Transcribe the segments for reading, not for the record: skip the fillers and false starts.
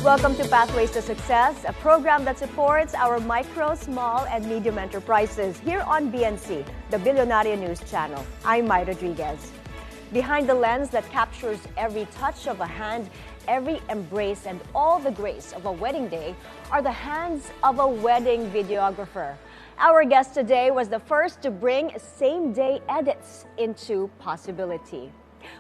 Welcome to Pathways to Success, a program that supports our micro, small, and medium enterprises here on BNC, the Billionaire News Channel. I'm Mai Rodriguez. Behind the lens that captures every touch of a hand, every embrace, and all the grace of a wedding day are the hands of a wedding videographer. Our guest today was the first to bring same-day edits into possibility.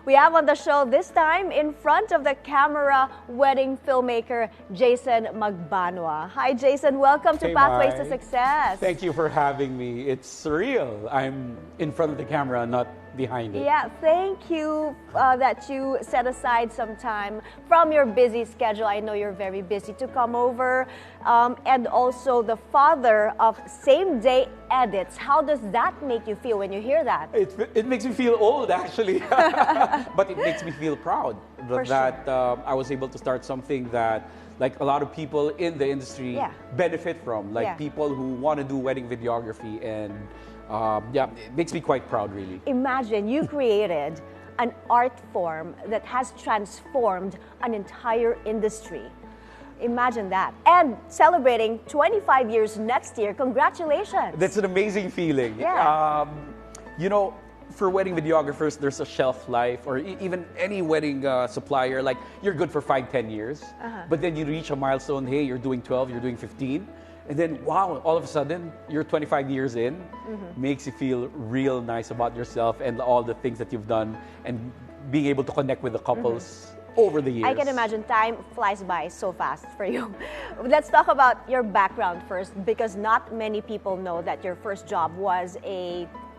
We have on the show this time, in front of the camera, wedding filmmaker Jason Magbanua. Hi, Jason. Welcome to Pathways to Success. Thank you for having me. It's surreal. I'm in front of the camera, not behind it. Yeah, thank you that you set aside some time from your busy schedule. I know you're very busy to come over. And also the father of same-day edits. How does that make you feel when you hear that? It makes me feel old, actually. But it makes me feel proud that I was able to start something that like a lot of people in the industry benefit from. Like people who want to do wedding videography, and it makes me quite proud, really. Imagine you created an art form that has transformed an entire industry. Imagine that. And celebrating 25 years next year. Congratulations. That's an amazing feeling. Yeah. You know, for wedding videographers, there's a shelf life, or even any wedding supplier, like you're good for 5-10 years. But then you reach a milestone, hey, you're doing 12, you're doing 15. And then, wow, all of a sudden, you're 25 years in. Makes you feel real nice about yourself and all the things that you've done, and being able to connect with the couples over the years. I can imagine time flies by so fast for you. Let's talk about your background first, because not many people know that your first job was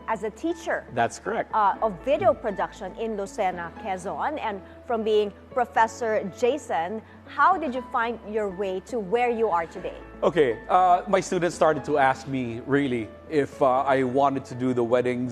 as a teacher. That's correct. Of video production in Lucena, Quezon. And from being Professor Jason, how did you find your way to where you are today? Okay, my students started to ask me, really, if I wanted to do the wedding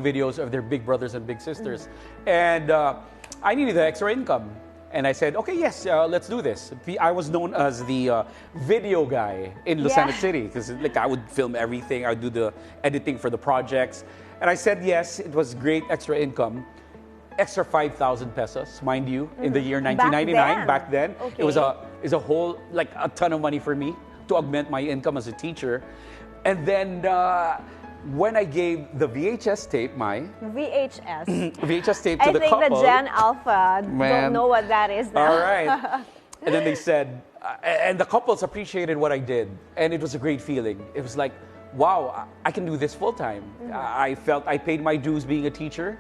videos of their big brothers and big sisters. And I needed the extra income. And I said, okay, yes, let's do this. I was known as the video guy in Lucena City, because like, I would film everything. I would do the editing for the projects. And I said yes, it was great extra income. Extra 5,000 pesos, mind you, in the year 1999. Back then. Okay. It was a whole, like a ton of money for me to augment my income as a teacher. And then when I gave the VHS tape, VHS tape to the couple. I think the Gen Alpha don't know what that is now. All right. And then they said, and the couples appreciated what I did. And it was a great feeling. It was like, wow, I can do this full time. I felt I paid my dues being a teacher.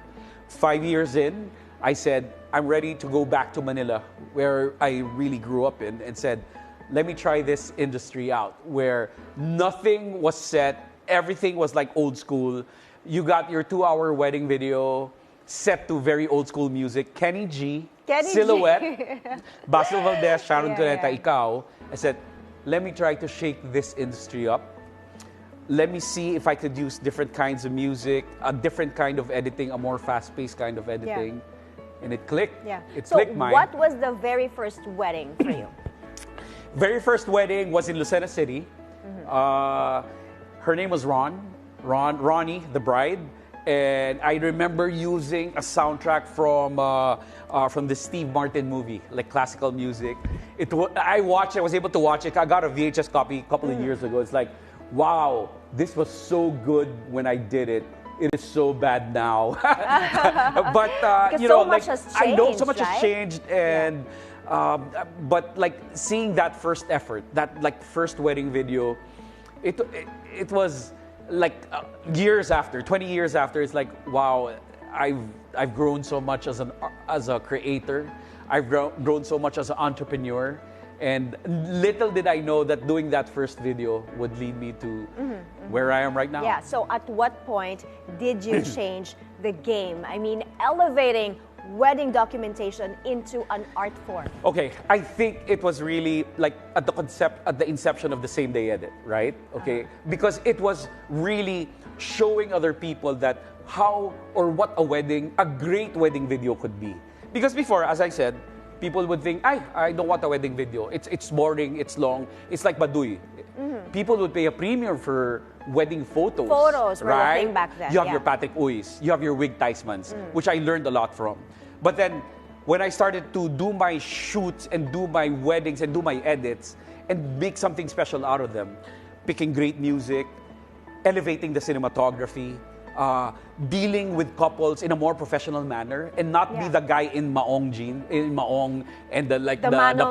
5 years in, I said, I'm ready to go back to Manila, where I really grew up in, and said, let me try this industry out, where nothing was set. Everything was like old school. You got your 2-hour wedding video set to very old school music. Kenny G, Silhouette, Basil Valdez, Sharon Cuneta, Ikaw. I said, let me try to shake this industry up. Let me see if I could use different kinds of music, a different kind of editing, a more fast-paced kind of editing. And it clicked. It clicked, mine. What was the very first wedding for you? Very first wedding was in Lucena City. Her name was Ronnie, the bride, and I remember using a soundtrack from the Steve Martin movie, like classical music. I was able to watch it. I got a VHS copy a couple of years ago. It's like, wow, this was so good when I did it. It is so bad now. But you know, so much has changed, I know so much has changed, and but like seeing that first effort, that like first wedding video. It was like years after, 20 years after, it's like, wow, I've grown so much as a creator. I've grown so much as an entrepreneur. And little did I know that doing that first video would lead me to where I am right now. Yeah, so at what point did you change the game? I mean, elevating wedding documentation into an art form. Okay, I think it was really like at the inception of the same day edit, right? Okay, because it was really showing other people that how or what a great wedding video could be. Because before, as I said, people would think, I don't want a wedding video. It's boring, it's long, it's like Baduy. People would pay a premium for wedding photos. Photos were right? the thing back then. You have your Patek Uys, you have your Wig Tysmans, which I learned a lot from. But then, when I started to do my shoots and do my weddings and do my edits and make something special out of them, picking great music, elevating the cinematography, dealing with couples in a more professional manner and not be the guy in maong and the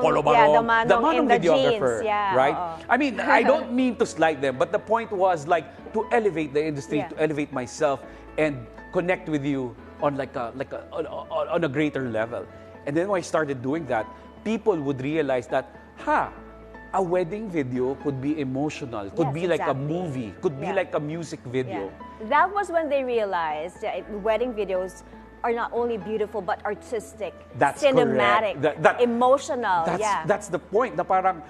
polo barong, the manong videographer, jeans, right? I mean, I don't mean to slight them, but the point was like to elevate the industry, to elevate myself and connect with you on on a greater level. And then when I started doing that, people would realize that, a wedding video could be emotional, could be like a movie, could be like a music video. That was when they realized that wedding videos are not only beautiful but artistic, cinematic, emotional. That's the point. Na parang,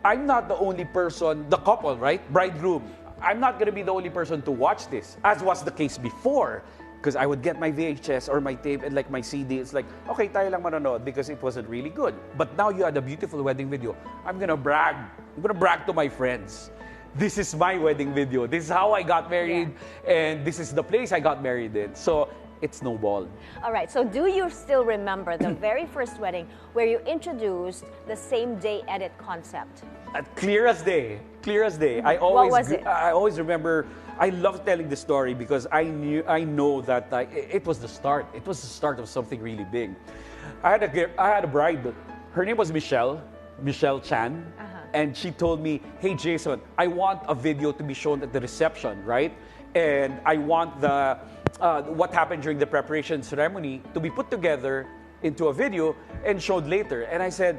I'm not the only person, the couple, right? Bridegroom. I'm not going to be the only person to watch this, as was the case before. Because I would get my VHS or my tape and like my CD. It's like, okay, tayo lang manonood because it wasn't really good. But now you had a beautiful wedding video. I'm gonna brag. I'm gonna brag to my friends. This is my wedding video. This is how I got married, and this is the place I got married in. So it snowballed. All right. So do you still remember the very first wedding where you introduced the same day edit concept? Clear as day. Clear as day. I always remember. I love telling the story because I know that it was the start. It was the start of something really big. I had a bride. Her name was Michelle Chan, and she told me, "Hey Jason, I want a video to be shown at the reception, right? And I want the what happened during the preparation ceremony to be put together into a video and showed later." And I said,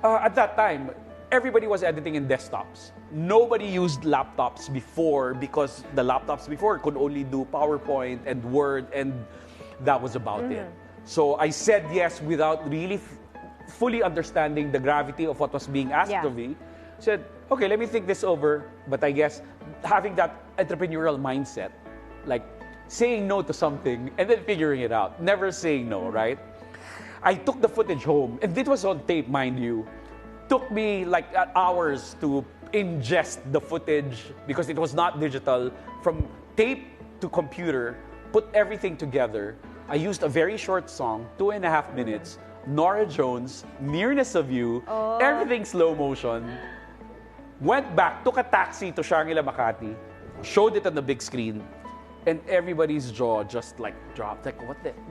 at that time, everybody was editing in desktops. Nobody used laptops before because the laptops before could only do PowerPoint and Word, and that was about it. So I said yes without really fully understanding the gravity of what was being asked of me. Said, okay, let me think this over. But I guess having that entrepreneurial mindset, like saying no to something and then figuring it out, never saying no, right? I took the footage home, and it was on tape, mind you. Took me like hours to ingest the footage because it was not digital, from tape to computer, put everything together. I used a very short song, 2.5 minutes, Nora Jones, Nearness of You, everything slow motion. Went back, took a taxi to Shangri-La Makati, showed it on the big screen, and everybody's jaw just like dropped. Like,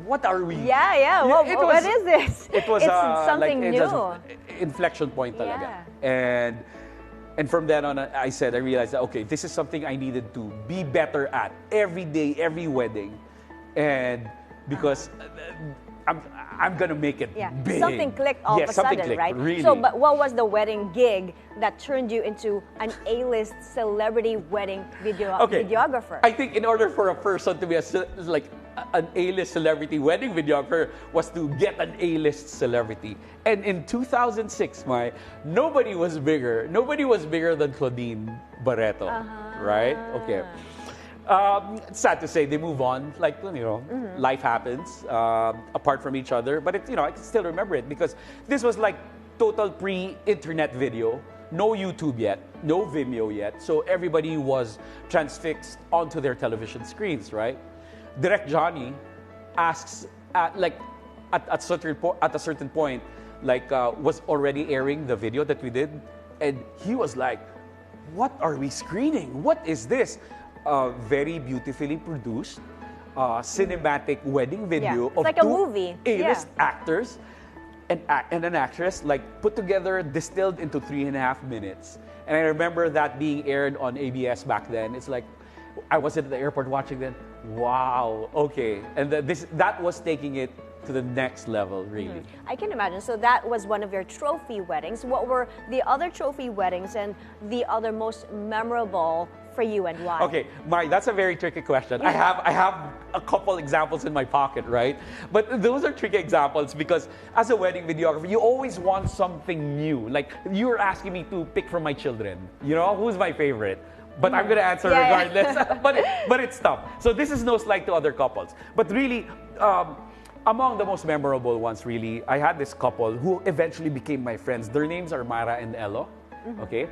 what are we? What is this? It was something new. Inflection point talaga. And from then on, I realized that, okay, this is something I needed to be better at every day, every wedding. And because I'm gonna make it big. Something clicked all of a something sudden, clicked, right? Really. So, but what was the wedding gig that turned you into an A-list celebrity wedding videographer? I think in order for a person to be an A-list celebrity wedding videographer was to get an A-list celebrity. And in 2006, nobody was bigger. Nobody was bigger than Claudine Barreto, right? Okay. Sad to say, they move on. Like, life happens apart from each other. But I can still remember it because this was like total pre-internet video. No YouTube yet, no Vimeo yet. So everybody was transfixed onto their television screens, right? Direct Johnny asks at a certain point, was already airing the video that we did, and he was like, "What are we screening? What is this?" Very beautifully produced cinematic wedding video of like a movie. A-list actors and an actress, put together, distilled into 3.5 minutes. And I remember that being aired on ABS back then. It's like I was at the airport watching that. Wow, okay. And that was taking it to the next level, really. I can imagine. So that was one of your trophy weddings. What were the other trophy weddings and the other most memorable for you, and why? Okay, Mari, that's a very tricky question. I have a couple examples in my pocket, right? But those are tricky examples because as a wedding videographer, you always want something new. Like, you're asking me to pick from my children. Who's my favorite? But I'm going to answer regardless. But it's tough. So this is no slight to other couples. But really, among the most memorable ones, really, I had this couple who eventually became my friends. Their names are Mara and Elo. Okay?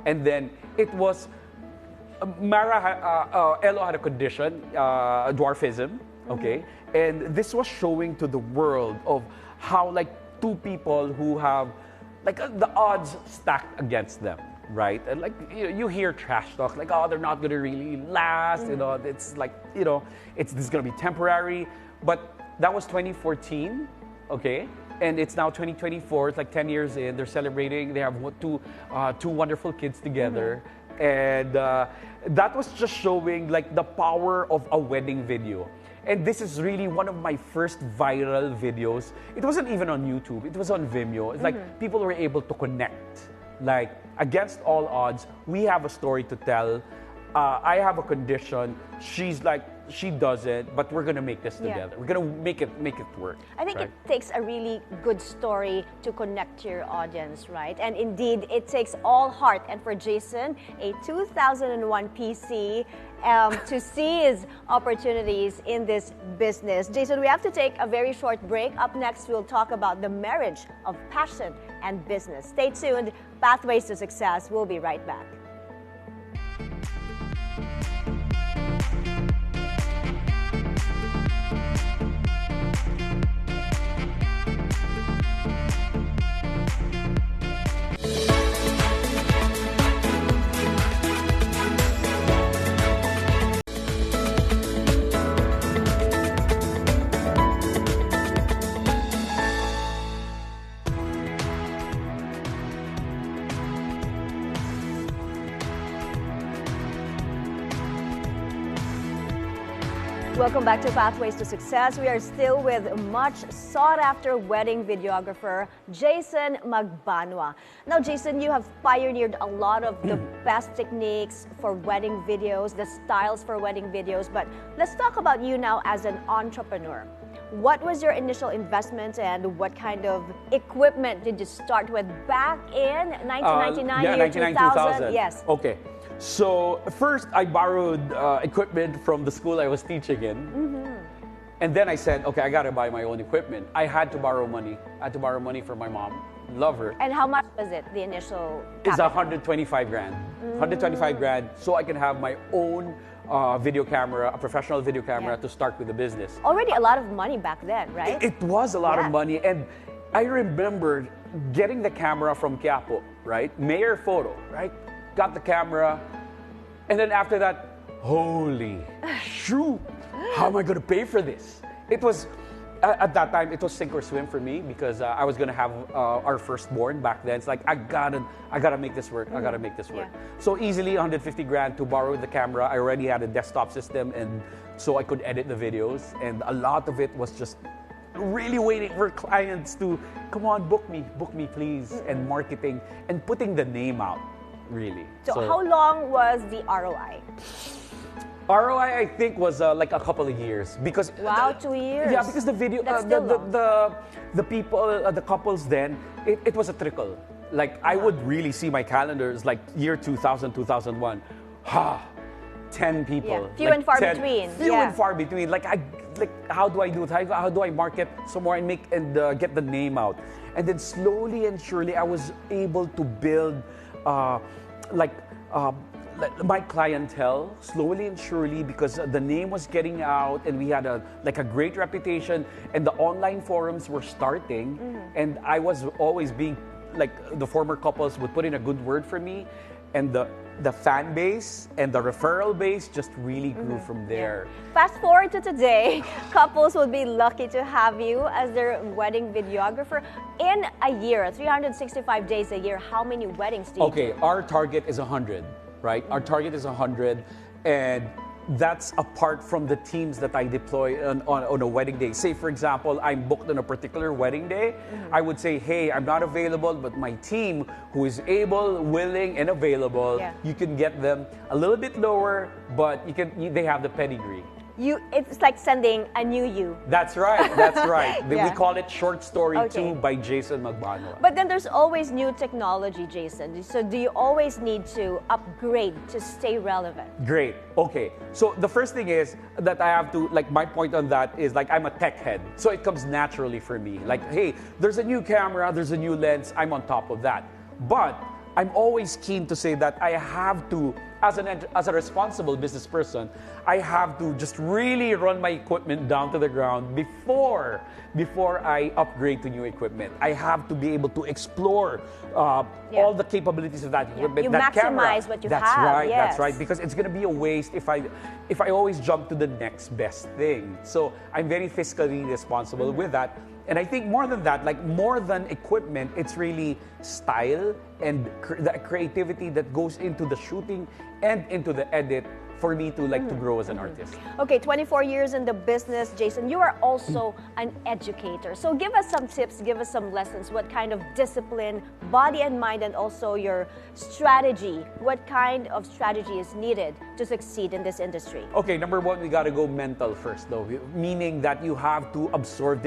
And then it was... Elo had a condition, dwarfism, okay? And this was showing to the world of how like two people who have like the odds stacked against them, right? And like you hear trash talk like, oh, they're not gonna really last, you know, it's like, you know, this is gonna be temporary. But that was 2014, okay? And it's now 2024, it's like 10 years in, they're celebrating, they have two wonderful kids together. And that was just showing like the power of a wedding video. And this is really one of my first viral videos. It wasn't even on YouTube, it was on Vimeo. It's like people were able to connect. Like, against all odds, we have a story to tell. I have a condition, she's like, she doesn't, but we're gonna make this together. We're gonna make it work. I think it takes a really good story to connect to your audience, right? And indeed, it takes all heart. And for Jason, a 2001 PC, to seize opportunities in this business. Jason, we have to take a very short break. Up next, we'll talk about the marriage of passion and business. Stay tuned. Pathways to Success. We'll be right back. Welcome back to Pathways to Success. We are still with much sought-after wedding videographer, Jason Magbanua. Now, Jason, you have pioneered a lot of the best techniques for wedding videos, the styles for wedding videos, but let's talk about you now as an entrepreneur. What was your initial investment and what kind of equipment did you start with back in 1999, year 2000? Yes. Okay. So first, I borrowed equipment from the school I was teaching in. And then I said, okay, I gotta buy my own equipment. I had to borrow money. I had to borrow money from my mom. Love her. And how much was it, the initial It's capital? 125 grand. 125 grand, so I can have my own video camera, a professional video camera to start with the business. Already a lot of money back then, right? It was a lot of money. And I remember getting the camera from Quiapo, right? Mayor photo, right? Got the camera, and then after that, holy shoot, how am I gonna pay for this? It was, at that time, it was sink or swim for me because I was gonna have our firstborn back then. It's like, I gotta make this work, I gotta make this work. So easily 150 grand to borrow the camera. I already had a desktop system, and so I could edit the videos, and a lot of it was just really waiting for clients to, come on, book me please, and marketing, and putting the name out. Really. So how long was the ROI? ROI, I think, was like a couple of years because 2 years. Yeah, because the video, the people, the couples then, it was a trickle. Like I would really see my calendars like year 2000, 2001. 10 people. Few and far between. Few and far between. Like how do I do it? How do I market some more and make and get the name out? And then slowly and surely, I was able to build my clientele slowly and surely because the name was getting out and we had a great reputation and the online forums were starting and I was always being like the former couples would put in a good word for me and the fan base and the referral base just really grew from there. Fast forward to today, couples would be lucky to have you as their wedding videographer. In a year, 365 days a year, how many weddings do you do? Our target is 100, right? Our target is 100, and that's apart from the teams that I deploy on a wedding day. Say, for example, I'm booked on a particular wedding day. I would say, hey, I'm not available, but my team who is able, willing, and available, you can get them a little bit lower, but they have the pedigree. It's like sending a new you. That's right, that's right. We call it Short Story 2 by Jason Magbanua. But then there's always new technology, Jason. So do you always need to upgrade to stay relevant? Great, okay. So the first thing is that I have to, my point on that is I'm a tech head. So it comes naturally for me. Like, hey, there's a new camera, there's a new lens, I'm on top of that. But I'm always keen to say that I have to as a responsible business person, I have to just really run my equipment down to the ground before I upgrade to new equipment. I have to be able to explore all the capabilities of that equipment. You that maximize camera. what you That's have. right. Yes. That's right. Because it's going to be a waste if I always jump to the next best thing. So I'm very fiscally responsible with that. And I think more than that, like more than equipment, it's really style and the creativity that goes into the shooting and into the edit for me to to grow as an artist. Okay, 24 years in the business, Jason, you are also an educator. So give us some tips, give us some lessons. What kind of discipline, body and mind, and also your strategy, what kind of strategy is needed to succeed in this industry? Okay, number one, we gotta go mental first though, meaning that you have to absorb,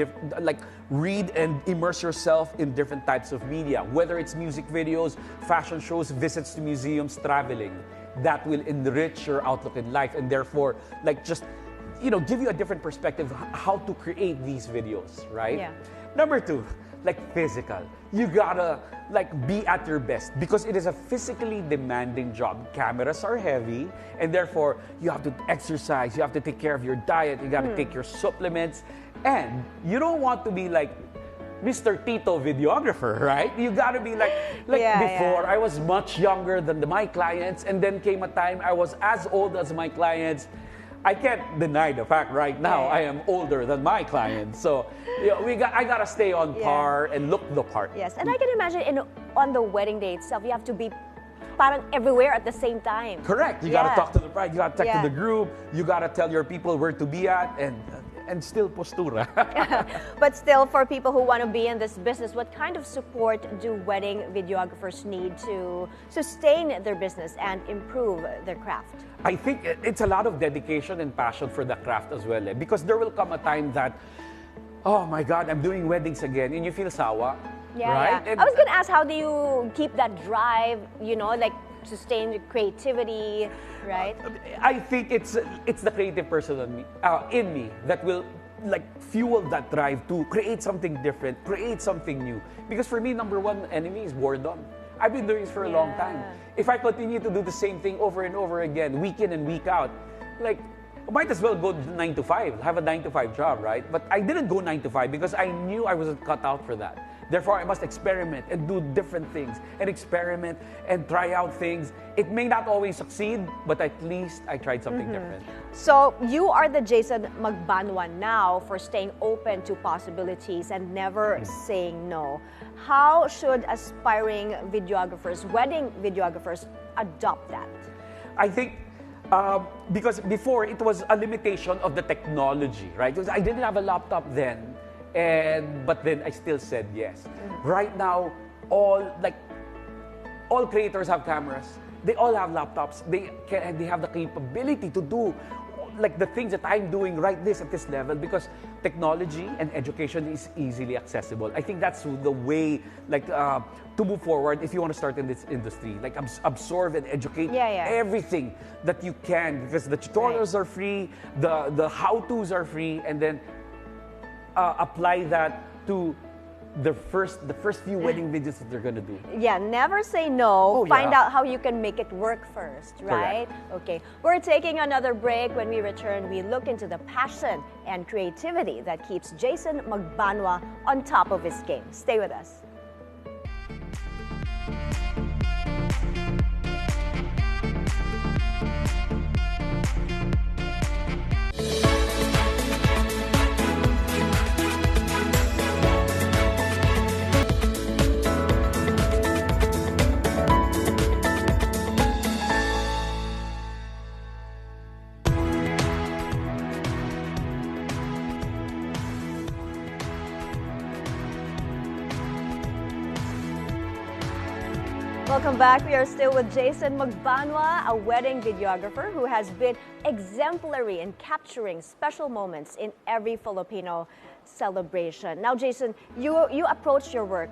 read and immerse yourself in different types of media, whether it's music videos, fashion shows, visits to museums, traveling. That will enrich your outlook in life and therefore give you a different perspective how to create these videos, right? Yeah. Number two, physical. You gotta be at your best because it is a physically demanding job. Cameras are heavy and therefore you have to exercise, you have to take care of your diet, you gotta take your supplements, and you don't want to be like Mr. Tito videographer, right? You gotta be before. I was much younger than my clients, and then came a time I was as old as my clients. I can't deny the fact right now I am older than my clients. So I gotta stay on par and look the part. Yes, and I can imagine on the wedding day itself, you have to be parang everywhere at the same time. Correct. You gotta talk to the bride, you gotta talk to the group, you gotta tell your people where to be at, and still postura. But still, for people who want to be in this business, what kind of support do wedding videographers need to sustain their business and improve their craft? I think it's a lot of dedication and passion for the craft as well. Because there will come a time that, oh my God, I'm doing weddings again, and you feel sawa. Right? Yeah. I was going to ask, how do you keep that drive, sustain creativity, right? I think it's the creative person in me that will fuel that drive to create something different, create something new. Because for me, number one enemy is boredom. I've been doing this for a long time. If I continue to do the same thing over and over again, week in and week out, might as well go 9 to 5, have a 9 to 5 job, right? But I didn't go 9 to 5 because I knew I wasn't cut out for that. Therefore, I must experiment and do different things and experiment and try out things. It may not always succeed, but at least I tried something different. So you are the Jason Magbanua now for staying open to possibilities and never saying no. How should aspiring videographers, wedding videographers, adopt that? I think because before it was a limitation of the technology, right? Because I didn't have a laptop then. But then I still said yes. Right now, all creators have cameras. They all have laptops. They have the capability to do the things that I'm doing at this level because technology and education is easily accessible. I think that's the way to move forward if you want to start in this industry. Absorb and educate everything that you can because the tutorials are free, the how-tos are free, and then apply that to the first few wedding videos that they're gonna do. Yeah, never say no. Find out how you can make it work first, right? Correct. Okay, we're taking another break. When we return, we look into the passion and creativity that keeps Jason Magbanua on top of his game. Stay with us. Welcome back. We are still with Jason Magbanua, a wedding videographer who has been exemplary in capturing special moments in every Filipino celebration. Now, Jason, you approach your work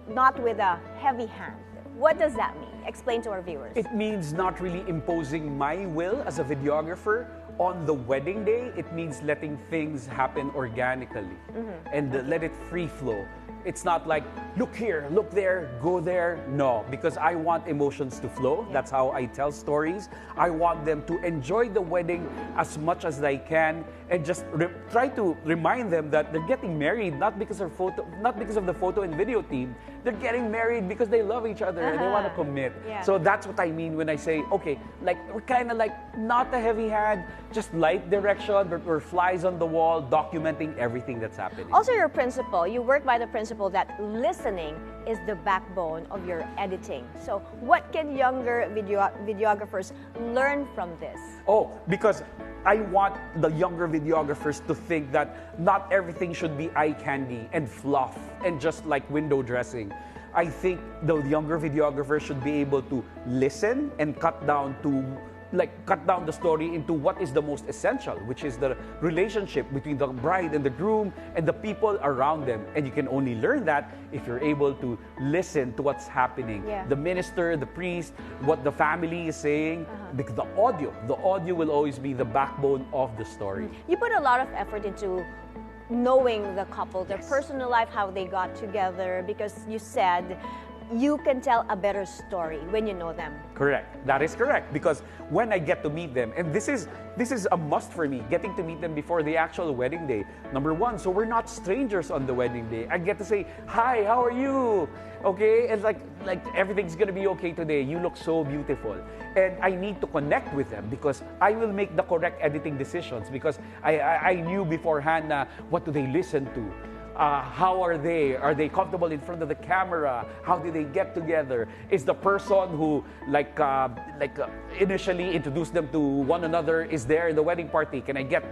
not with a heavy hand. What does that mean? Explain to our viewers. It means not really imposing my will as a videographer on the wedding day. It means letting things happen organically and let it free flow. It's not like, look here, look there, go there. No, because I want emotions to flow. Yeah. That's how I tell stories. I want them to enjoy the wedding as much as they can, and just try to remind them that they're getting married not because of the photo and video team. They're getting married because they love each other and they want to commit. Yeah. So that's what I mean when I say, okay, like we're kind of like not a heavy hand, just light direction, but we're flies on the wall, documenting everything that's happening. Also, your principle, you work by the principle that listening is the backbone of your editing. So what can younger videographers learn from this? Oh, because I want the younger videographers to think that not everything should be eye candy and fluff and just like window dressing. I think the younger videographers should be able to listen and cut down the story into what is the most essential, which is the relationship between the bride and the groom and the people around them. And you can only learn that if you're able to listen to what's happening. Yeah. The minister, the priest, what the family is saying, because the audio will always be the backbone of the story. You put a lot of effort into knowing the couple, their personal life, how they got together, because you said you can tell a better story when you know them. Correct. That is correct. Because when I get to meet them, and this is a must for me, getting to meet them before the actual wedding day. Number one, so we're not strangers on the wedding day. I get to say, hi, how are you? Okay? And like everything's gonna be okay today. You look so beautiful. And I need to connect with them because I will make the correct editing decisions because I knew beforehand what do they listen to. How are they? Are they comfortable in front of the camera? How do they get together? Is the person who initially introduced them to one another is there in the wedding party? Can I get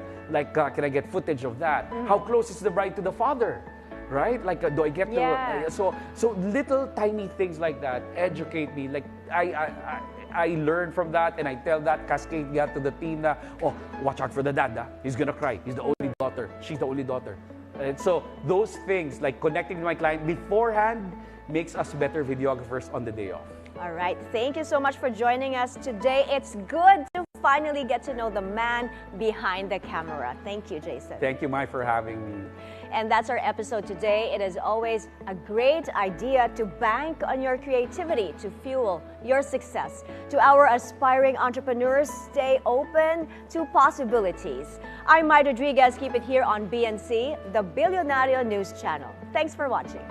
footage of that? How close is the bride to the father? Right? Do I get to? So little tiny things like that educate me. Like I learn from that and I tell that, cascade that to the team na, oh, watch out for the dad. He's gonna cry. He's the only daughter. She's the only daughter. And so those things, like connecting with my client beforehand, makes us better videographers on the day off. All right. Thank you so much for joining us today. It's good to finally get to know the man behind the camera. Thank you, Jason. Thank you, Mai, for having me. And that's our episode today. It is always a great idea to bank on your creativity to fuel your success. To our aspiring entrepreneurs, stay open to possibilities. I'm Mai Rodriguez. Keep it here on BNC, the Billionario News Channel. Thanks for watching.